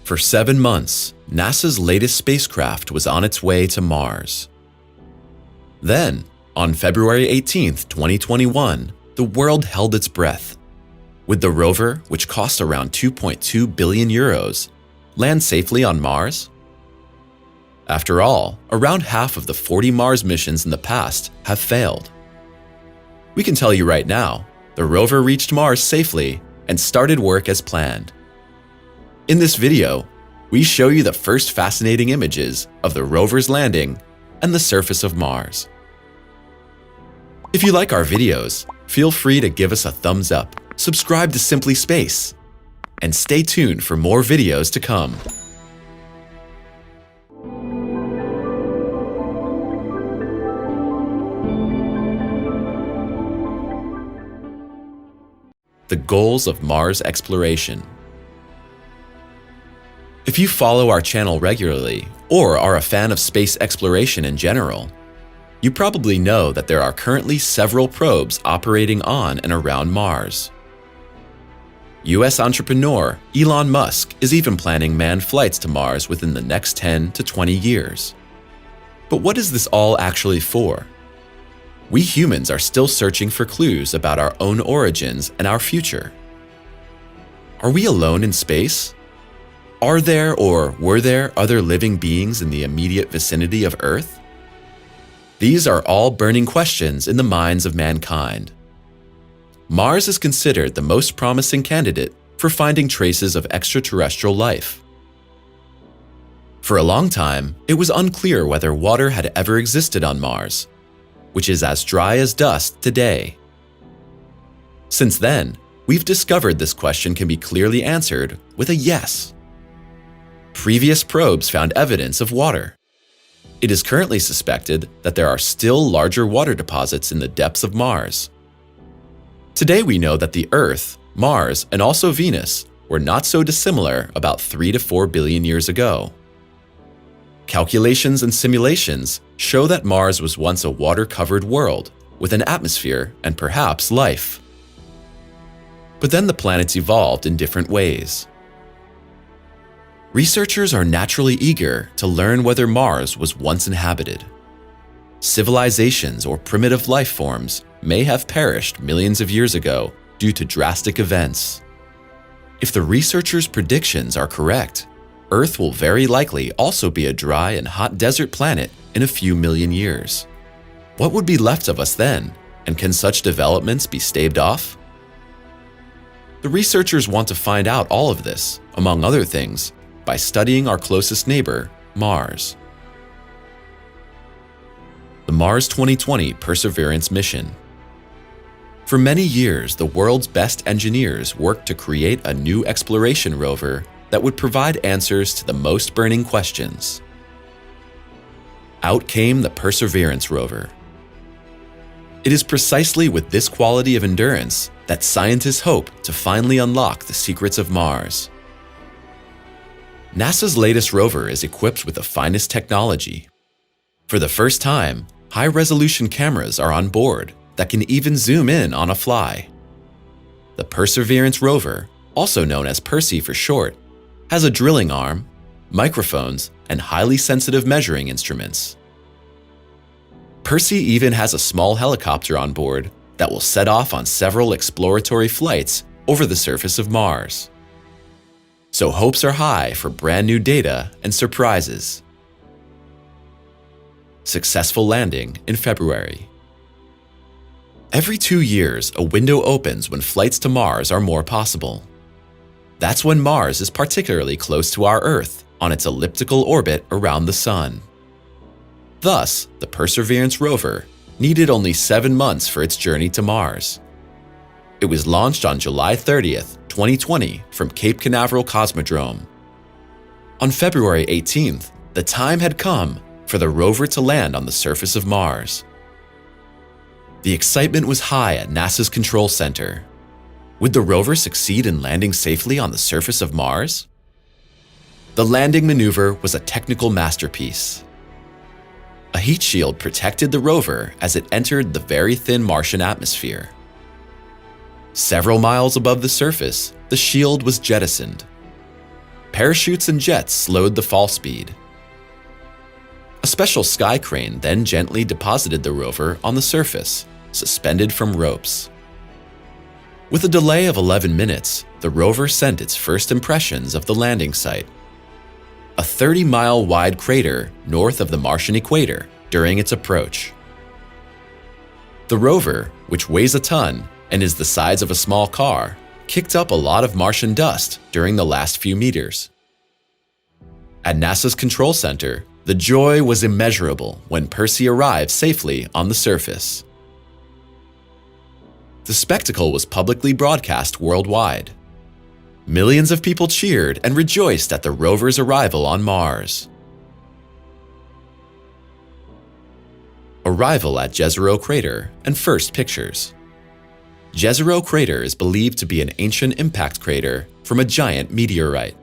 For 7 months, NASA's latest spacecraft was on its way to Mars. Then, on February 18, 2021, the world held its breath. Would the rover, which cost around 2.2 billion euros, land safely on Mars? After all, around half of the 40 Mars missions in the past have failed. We can tell you right now, the rover reached Mars safely and started work as planned. In this video, we show you the first fascinating images of the rover's landing and the surface of Mars. If you like our videos, feel free to give us a thumbs up, subscribe to Simply Space, and stay tuned for more videos to come. The goals of Mars exploration. If you follow our channel regularly, or are a fan of space exploration in general, you probably know that there are currently several probes operating on and around Mars. US entrepreneur Elon Musk is even planning manned flights to Mars within the next 10 to 20 years. But what is this all actually for? We humans are still searching for clues about our own origins and our future. Are we alone in space? Are there or were there other living beings in the immediate vicinity of Earth? These are all burning questions in the minds of mankind. Mars is considered the most promising candidate for finding traces of extraterrestrial life. For a long time, it was unclear whether water had ever existed on Mars, which is as dry as dust today. Since then, we've discovered this question can be clearly answered with a yes. Previous probes found evidence of water. It is currently suspected that there are still larger water deposits in the depths of Mars. Today we know that the Earth, Mars, and also Venus were not so dissimilar about 3 to 4 billion years ago. Calculations and simulations show that Mars was once a water-covered world with an atmosphere and perhaps life. But then the planets evolved in different ways. Researchers are naturally eager to learn whether Mars was once inhabited. Civilizations or primitive life forms may have perished millions of years ago due to drastic events. If the researchers' predictions are correct, Earth will very likely also be a dry and hot desert planet in a few million years. What would be left of us then, and can such developments be staved off? The researchers want to find out all of this, among other things, by studying our closest neighbor, Mars. The Mars 2020 Perseverance mission. For many years, the world's best engineers worked to create a new exploration rover that would provide answers to the most burning questions. Out came the Perseverance rover. It is precisely with this quality of endurance that scientists hope to finally unlock the secrets of Mars. NASA's latest rover is equipped with the finest technology. For the first time, high-resolution cameras are on board that can even zoom in on a fly. The Perseverance rover, also known as Percy for short, has a drilling arm, microphones, and highly sensitive measuring instruments. Percy even has a small helicopter on board that will set off on several exploratory flights over the surface of Mars. So hopes are high for brand new data and surprises. Successful landing in February. Every 2 years, a window opens when flights to Mars are more possible. That's when Mars is particularly close to our Earth on its elliptical orbit around the Sun. Thus, the Perseverance rover needed only 7 months for its journey to Mars. It was launched on July 30th, 2020 from Cape Canaveral Cosmodrome. On February 18th, the time had come for the rover to land on the surface of Mars. The excitement was high at NASA's Control Center. Would the rover succeed in landing safely on the surface of Mars? The landing maneuver was a technical masterpiece. A heat shield protected the rover as it entered the very thin Martian atmosphere. Several miles above the surface, the shield was jettisoned. parachutes and jets slowed the fall speed. A special sky crane then gently deposited the rover on the surface, suspended from ropes. With a delay of 11 minutes, the rover sent its first impressions of the landing site, a 30-mile wide crater north of the Martian equator, during its approach. The rover, which weighs a ton and is the size of a small car, kicked up a lot of Martian dust during the last few meters. At NASA's control center, the joy was immeasurable when Percy arrived safely on the surface. The spectacle was publicly broadcast worldwide. Millions of people cheered and rejoiced at the rover's arrival on Mars. Arrival at Jezero Crater and first pictures. Jezero Crater is believed to be an ancient impact crater from a giant meteorite.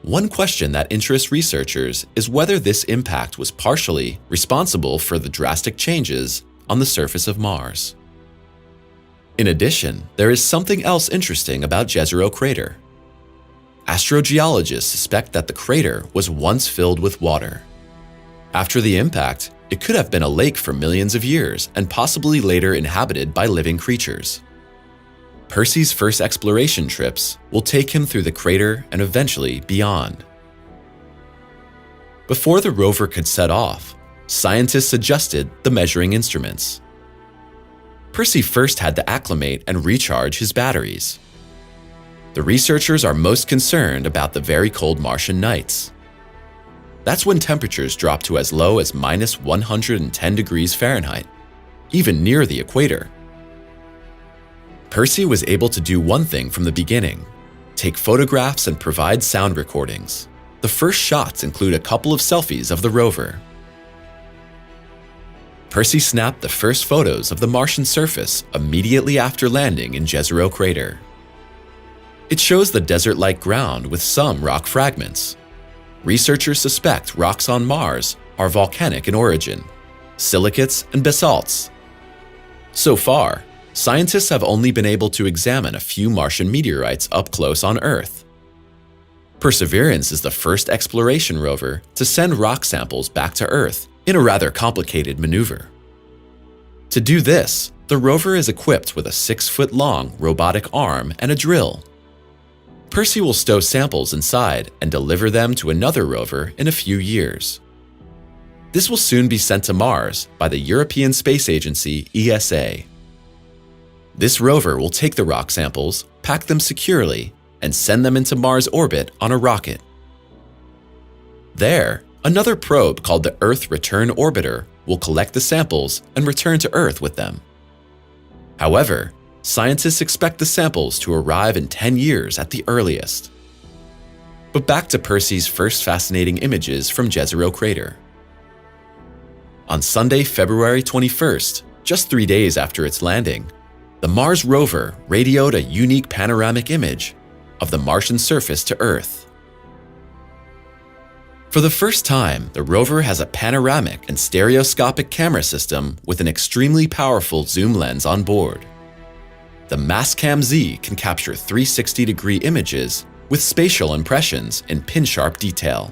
One question that interests researchers is whether this impact was partially responsible for the drastic changes on the surface of Mars. In addition, there is something else interesting about Jezero Crater. Astrogeologists suspect that the crater was once filled with water. After the impact, it could have been a lake for millions of years and possibly later inhabited by living creatures. Percy's first exploration trips will take him through the crater and eventually beyond. Before the rover could set off, scientists adjusted the measuring instruments. Percy first had to acclimate and recharge his batteries. The researchers are most concerned about the very cold Martian nights. That's when temperatures drop to as low as minus 110 degrees Fahrenheit, even near the equator. Percy was able to do one thing from the beginning: take photographs and provide sound recordings. The first shots include a couple of selfies of the rover. Percy snapped the first photos of the Martian surface immediately after landing in Jezero Crater. It shows the desert-like ground with some rock fragments. Researchers suspect rocks on Mars are volcanic in origin, silicates and basalts. So far, scientists have only been able to examine a few Martian meteorites up close on Earth. Perseverance is the first exploration rover to send rock samples back to Earth in a rather complicated maneuver. To do this, the rover is equipped with a 6-foot-long robotic arm and a drill. Percy will stow samples inside and deliver them to another rover in a few years. This will soon be sent to Mars by the European Space Agency ESA. This rover will take the rock samples, pack them securely, and send them into Mars orbit on a rocket. There, another probe called the Earth Return Orbiter will collect the samples and return to Earth with them. However, scientists expect the samples to arrive in 10 years at the earliest. But back to Percy's first fascinating images from Jezero Crater. On Sunday, February 21st, just 3 days after its landing, the Mars rover radioed a unique panoramic image of the Martian surface to Earth. For the first time, the rover has a panoramic and stereoscopic camera system with an extremely powerful zoom lens on board. The Mastcam-Z can capture 360-degree images with spatial impressions in pin-sharp detail.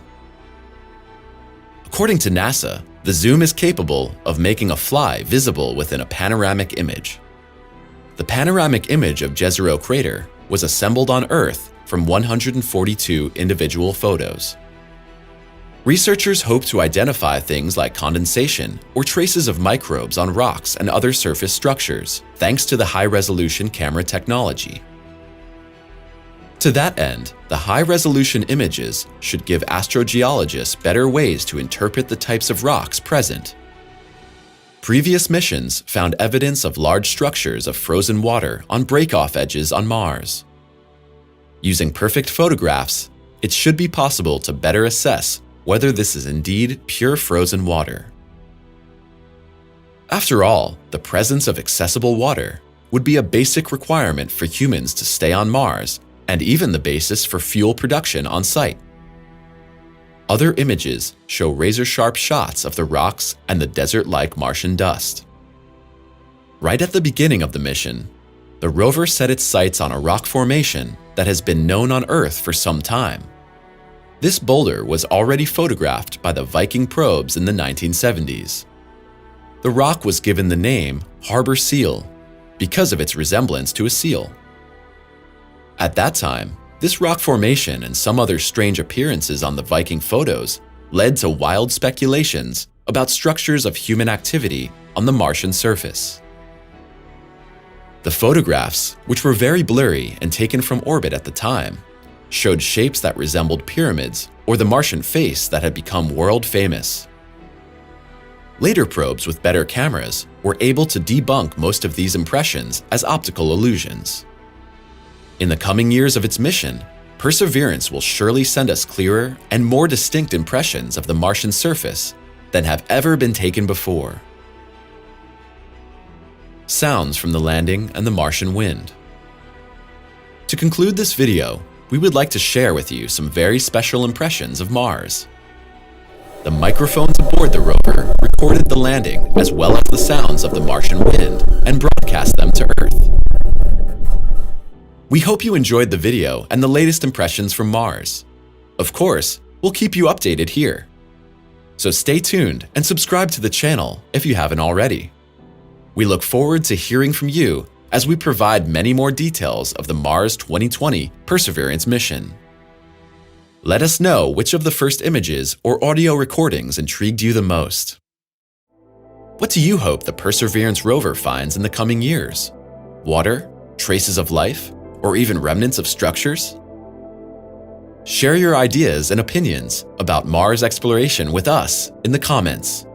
According to NASA, the zoom is capable of making a fly visible within a panoramic image. The panoramic image of Jezero Crater was assembled on Earth from 142 individual photos. Researchers hope to identify things like condensation or traces of microbes on rocks and other surface structures, thanks to the high-resolution camera technology. To that end, the high-resolution images should give astrogeologists better ways to interpret the types of rocks present. Previous missions found evidence of large structures of frozen water on break-off edges on Mars. Using perfect photographs, it should be possible to better assess whether this is indeed pure frozen water. After all, the presence of accessible water would be a basic requirement for humans to stay on Mars and even the basis for fuel production on site. Other images show razor-sharp shots of the rocks and the desert-like Martian dust. Right at the beginning of the mission, the rover set its sights on a rock formation that has been known on Earth for some time. This boulder was already photographed by the Viking probes in the 1970s. The rock was given the name Harbor Seal because of its resemblance to a seal. At that time, this rock formation and some other strange appearances on the Viking photos led to wild speculations about structures of human activity on the Martian surface. The photographs, which were very blurry and taken from orbit at the time, showed shapes that resembled pyramids or the Martian face that had become world famous. Later probes with better cameras were able to debunk most of these impressions as optical illusions. In the coming years of its mission, Perseverance will surely send us clearer and more distinct impressions of the Martian surface than have ever been taken before. Sounds from the landing and the Martian wind. To conclude this video, we would like to share with you some very special impressions of Mars. The microphones aboard the rover recorded the landing as well as the sounds of the Martian wind and broadcast them to Earth. We hope you enjoyed the video and the latest impressions from Mars. Of course, we'll keep you updated here. So stay tuned and subscribe to the channel if you haven't already. We look forward to hearing from you as we provide many more details of the Mars 2020 Perseverance mission. Let us know which of the first images or audio recordings intrigued you the most. What do you hope the Perseverance rover finds in the coming years? Water, traces of life, or even remnants of structures? Share your ideas and opinions about Mars exploration with us in the comments.